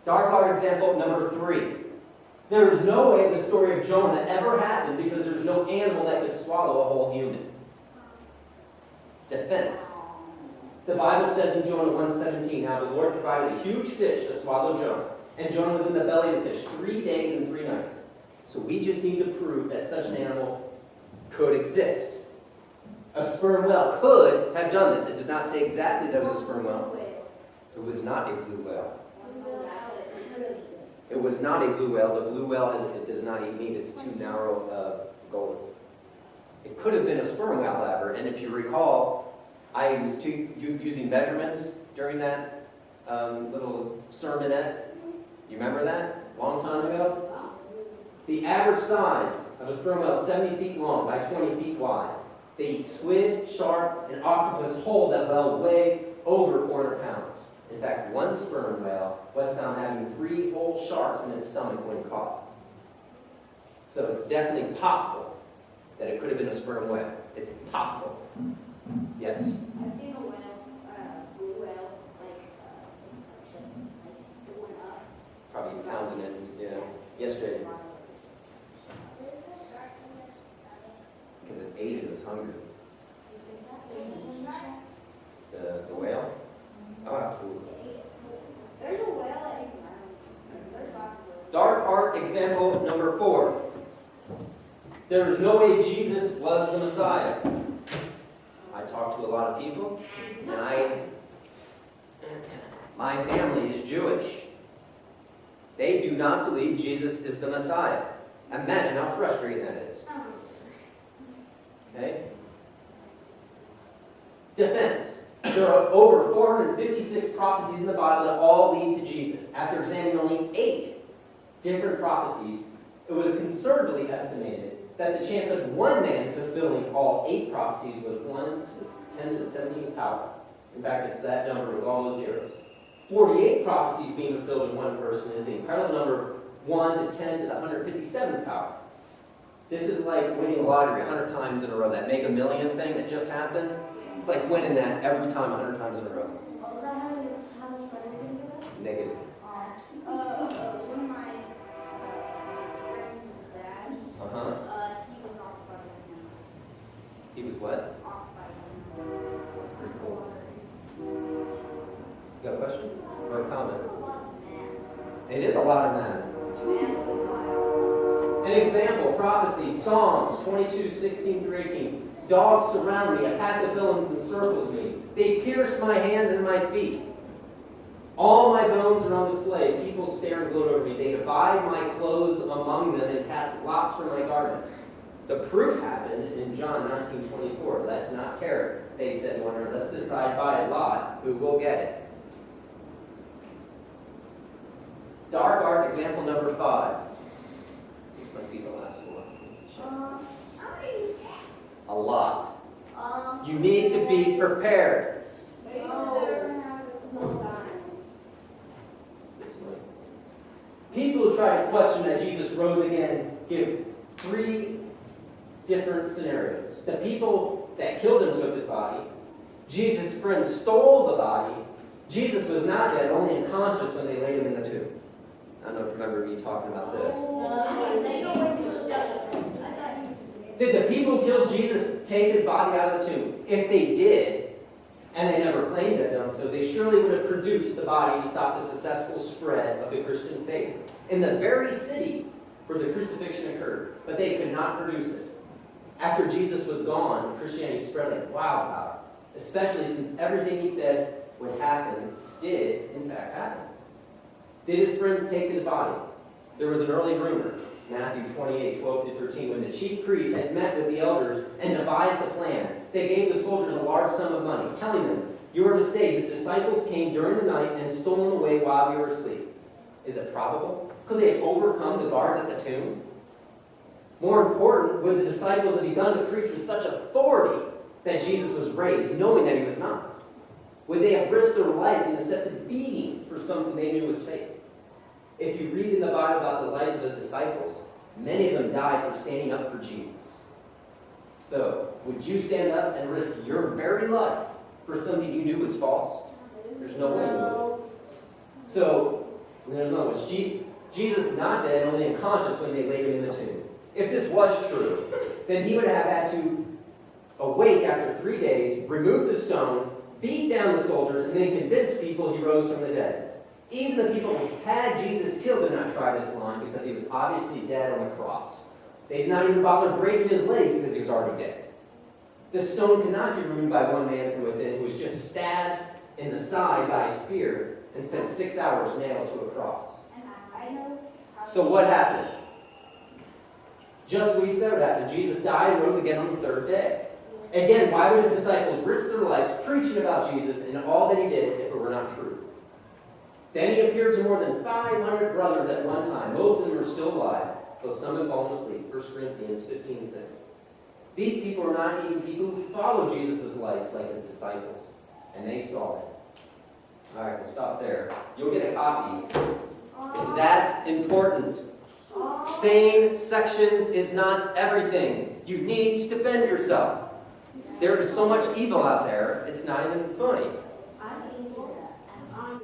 Dark art example number 3. There is no way the story of Jonah ever happened because there's no animal that could swallow a whole human. Defense. The Bible says in Jonah 1:17, now the Lord provided a huge fish to swallow Jonah, and Jonah was in the belly of the fish 3 days and 3 nights. So we just need to prove that such an animal could exist. A sperm whale could have done this. It does not say exactly that it was a sperm whale. It was not a blue whale. It was not a blue whale. The blue whale, it does not eat meat. It's too narrow goal. It could have been a sperm whale, however, and if you recall, I was using measurements during that little sermonette. You remember that? Long time ago? The average size of a sperm whale is 70 feet long by 20 feet wide. They eat squid, shark, and octopus whole that well weigh over 400 pounds. In fact, one sperm whale was found having 3 whole sharks in its stomach when caught. So it's definitely possible that it could have been a sperm whale. It's possible. Yes? I've seen a whale, blue whale, it went up. Probably pounding it, yesterday. Because it ate it, it was hungry. The whale? Oh, absolutely. There's a whale Dark art example number 4. There is no way Jesus was the Messiah. I talk to a lot of people, and my family is Jewish. They do not believe Jesus is the Messiah. Imagine how frustrating that is. Okay? Defense. There are over 456 prophecies in the Bible that all lead to Jesus. After examining only 8 different prophecies, it was conservatively estimated that the chance of one man fulfilling all 8 prophecies was 1 to the 10 to the 17th power. In fact, it's that number with all those zeros. 48 prophecies being fulfilled in one person is the incredible number 1 to 10 to the 157th power. This is like winning the lottery 100 times in a row. That Mega Million thing that just happened, it's like winning that every time 100 times in a row. Is that how much better you can give us? Negative. One of my friends' dads, he was off by him. He was what? Off by him. Pretty cool. You got a question or a comment? It is a lot of math. An example, prophecy, Psalms 22:16 through 18. Dogs surround me, a pack of villains encircles me. They pierce my hands and my feet. All my bones are on display. People stare and gloat over me. They divide my clothes among them and cast lots for my garments. The proof happened in John 19:24. Let's not tear it. They said to one another, let's decide by lot who will get it. Dark art example number 5. This might be the last one. A lot. You need to be prepared. People who try to question that Jesus rose again give 3 different scenarios. The people that killed him took his body. Jesus' friends stole the body. Jesus was not dead, only unconscious when they laid him in the tomb. I don't know if you remember me talking about this. Did the people who killed Jesus take his body out of the tomb? If they did, and they never claimed to have done so, they surely would have produced the body to stop the successful spread of the Christian faith in the very city where the crucifixion occurred, but they could not produce it. After Jesus was gone, Christianity spread like wildfire, especially since everything he said would happen did, in fact, happen. Did his friends take his body? There was an early rumor, Matthew 28:12-13, when the chief priests had met with the elders and devised the plan. They gave the soldiers a large sum of money, telling them, you are to say his disciples came during the night and stole him away while we were asleep. Is it probable? Could they have overcome the guards at the tomb? More important, would the disciples have begun to preach with such authority that Jesus was raised, knowing that he was not? Would they have risked their lives and accepted beatings for something they knew was fake? If you read in the Bible about the lives of his disciples, many of them died for standing up for Jesus. So, would you stand up and risk your very life for something you knew was false? There's no way you would. So, And there's another one. Jesus is not dead, only unconscious when they laid him in the tomb. If this was true, then he would have had to awake after 3 days, remove the stone, beat down the soldiers, and then convince people he rose from the dead. Even the people who had Jesus killed did not try this line because he was obviously dead on the cross. They did not even bother breaking his legs because he was already dead. The stone cannot be removed by one man from within who was just stabbed in the side by a spear and spent 6 hours nailed to a cross. So what happened? Just what he said would happen. Jesus died and rose again on the third day. Again, why would his disciples risk their lives preaching about Jesus and all that he did if it were not true? Then he appeared to more than 500 brothers at one time. Most of them are still alive, though some have fallen asleep. 1 Corinthians 15:6. These people are not even people who follow Jesus' life like his disciples, and they saw it. All right, we'll stop there. You'll get a copy. It's that important. Saying sections is not everything. You need to defend yourself. There is so much evil out there, it's not even funny.